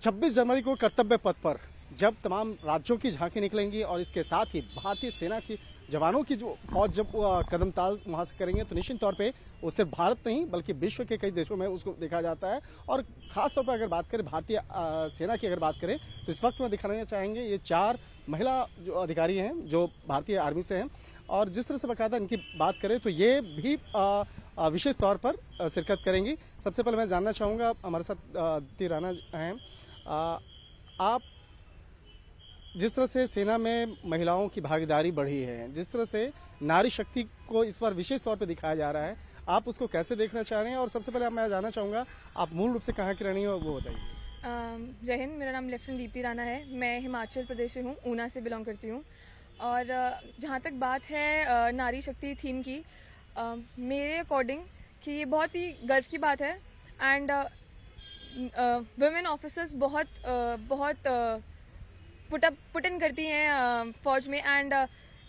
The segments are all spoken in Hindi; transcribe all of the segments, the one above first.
26 जनवरी को कर्तव्य पथ पर जब तमाम राज्यों की झांकी निकलेंगी और इसके साथ ही भारतीय सेना की जवानों की जो फौज जब कदम ताल वहां से करेंगे तो निश्चित तौर पे वो सिर्फ भारत नहीं बल्कि विश्व के कई देशों में उसको देखा जाता है। और खास तौर पर अगर बात करें भारतीय सेना की अगर बात करें तो इस वक्त में दिखाना चाहेंगे ये 4 महिला जो अधिकारी हैं जो भारतीय आर्मी से हैं और जिस तरह से बाकायदा इनकी बात करें तो ये भी विशेष तौर पर शिरकत करेंगी। सबसे पहले मैं जानना चाहूँगा, हमारे साथ दीप्ति राणा हैं, आप जिस तरह से सेना में महिलाओं की भागीदारी बढ़ी है, जिस तरह से नारी शक्ति को इस बार विशेष तौर पे दिखाया जा रहा है, आप उसको कैसे देखना चाह रहे हैं? और सबसे पहले मैं जानना चाहूँगा आप मूल रूप से कहाँ की रहनी हो वो बताइए। जय हिंद, मेरा नाम लेफ्टिनेंट दीप्ति राणा है। मैं हिमाचल प्रदेश से हूँ, ऊना से बिलोंग करती हूँ। और जहाँ तक बात है नारी शक्ति थीम की, मेरे अकॉर्डिंग कि ये बहुत ही गर्व की बात है एंड वुमेन ऑफिसर्स बहुत पुट इन करती हैं फौज में। एंड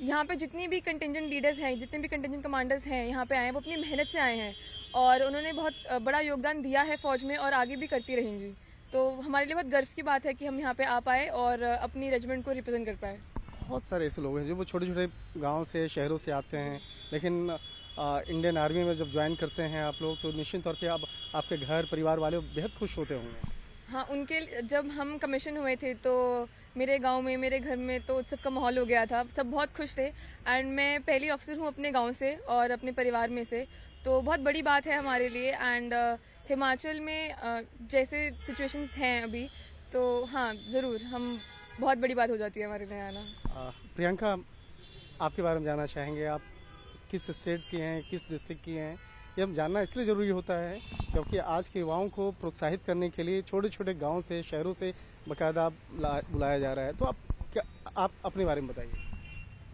यहाँ पे जितनी भी कंटिंजेंट लीडर्स हैं, जितने भी कंटिंजेंट कमांडर्स हैं यहाँ पे आए हैं, वो अपनी मेहनत से आए हैं और उन्होंने बहुत बड़ा योगदान दिया है फौज में और आगे भी करती रहेंगी। तो हमारे लिए बहुत गर्व की बात है कि हम यहाँ पे आ पाए और अपनी रेजिमेंट को रिप्रेजेंट कर पाए। बहुत सारे ऐसे लोग हैं जो वो छोटे छोटे गाँव से शहरों से आते हैं, लेकिन इंडियन आर्मी में जब ज्वाइन करते हैं आप लोग तो निश्चित तौर पे आप आपके घर परिवार वाले बेहद खुश होते होंगे। हाँ, उनके जब हम कमीशन हुए थे तो मेरे गांव में, मेरे घर में तो उत्सव का माहौल हो गया था, सब बहुत खुश थे। एंड मैं पहली ऑफिसर हूँ अपने गांव से और अपने परिवार में से, तो बहुत बड़ी बात है हमारे लिए। एंड हिमाचल में जैसे सिचुएशंस हैं अभी, तो हाँ ज़रूर हम बहुत बड़ी बात हो जाती है हमारे लिए आना। प्रियंका, आपके बारे में जानना चाहेंगे, आप किस स्टेट की हैं, किस डिस्ट्रिक्ट की हैं? ये हम जानना इसलिए ज़रूरी होता है क्योंकि आज के युवाओं को प्रोत्साहित करने के लिए छोटे छोटे गांव से, शहरों से बाकायदा बुलाया जा रहा है। तो आप अपने बारे में बताइए।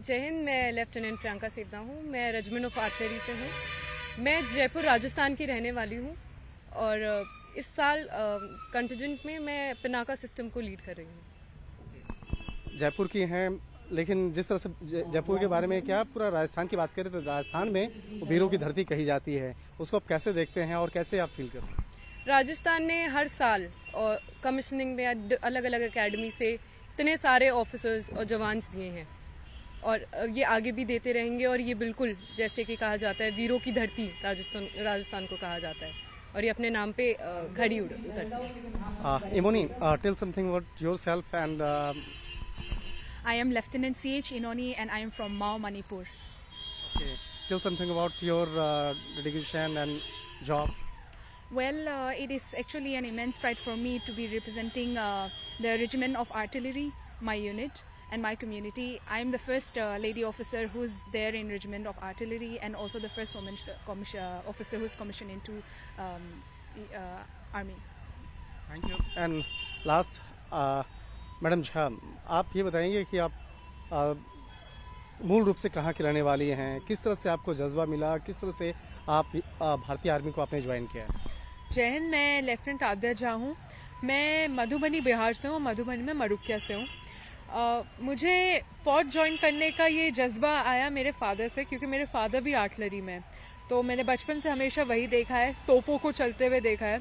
जय हिंद, मैं लेफ्टिनेंट प्रियंका सेवदा हूँ। मैं रेजिमेंट ऑफ आर्टिलरी से हूँ। मैं जयपुर राजस्थान की रहने वाली हूँ और इस साल कंटिजेंट में मैं पिनाका सिस्टम को लीड कर रही हूँ। जयपुर की हैं, लेकिन जिस तरह से जयपुर के बारे में क्या पूरा राजस्थान की बात करें तो राजस्थान में वीरों की धरती कही जाती है, उसको आप कैसे देखते हैं और कैसे आप फील करते हैं? राजस्थान ने हर साल और कमिश्निंग में अलग अलग एकेडमी से इतने सारे ऑफिसर्स और जवान्स दिए हैं और ये आगे भी देते रहेंगे। और ये बिल्कुल जैसे कि कहा जाता है वीरों की धरती राजस्थान को कहा जाता है और ये अपने नाम पे खड़ी उतरती है। Imoni, tell something about yourself and I am Lieutenant C.H. Inoni and I am from Mao, Manipur. Okay. Tell something about your dedication and job. Well, it is actually an immense pride for me to be representing the Regiment of Artillery, my unit, and my community. I am the first lady officer who's there in Regiment of Artillery and also the first woman officer who's commissioned into Army. Thank you. And last, madam Jha, आप ये बताएंगे कि आप मूल रूप से कहाँ की रहने वाली हैं, किस तरह से आपको जज्बा मिला, किस तरह से आप भारतीय आर्मी को आपने ज्वाइन किया है? जय हिंद, मैं लेफ्टिनेंट आद्या झा हूँ। मैं मधुबनी बिहार से हूँ, मधुबनी में मरुकिया से हूँ। मुझे फौज ज्वाइन करने का ये जज्बा आया मेरे फादर से, क्योंकि मेरे फादर भी आर्टिलरी में, तो मैंने बचपन से हमेशा वही देखा है, तोपों को चलते हुए देखा है।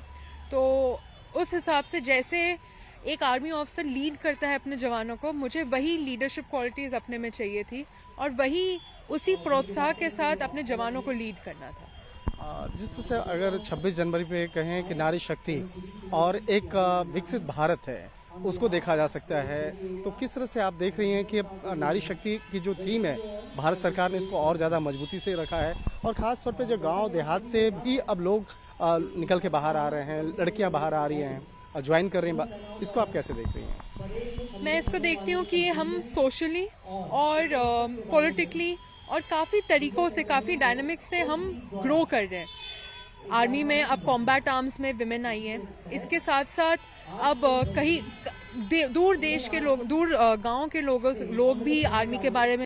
तो उस हिसाब से जैसे एक आर्मी ऑफिसर लीड करता है अपने जवानों को, मुझे वही लीडरशिप क्वालिटीज अपने में चाहिए थी और वही उसी प्रोत्साहन के साथ अपने जवानों को लीड करना था। जिस तरह से अगर 26 जनवरी पे कहें कि नारी शक्ति और एक विकसित भारत है उसको देखा जा सकता है, तो किस तरह से आप देख रही हैं कि नारी शक्ति की जो थीम है भारत सरकार ने इसको और ज़्यादा मजबूती से रखा है और ख़ास तौर पे जो गांव देहात से भी अब लोग निकल के बाहर आ रहे हैं, लड़कियां बाहर आ रही हैं, ज्वाइन कर रही हैं, इसको आप कैसे देख रही हैं? मैं इसको देखती हूँ कि हम सोशली और पॉलिटिकली और काफ़ी तरीकों से, काफ़ी डायनामिक्स से हम ग्रो कर रहे हैं। आर्मी में अब कॉम्बैट आर्म्स में विमेन आई हैं, इसके साथ साथ अब कहीं दूर देश के लोग, दूर गांव के लोग भी आर्मी के बारे में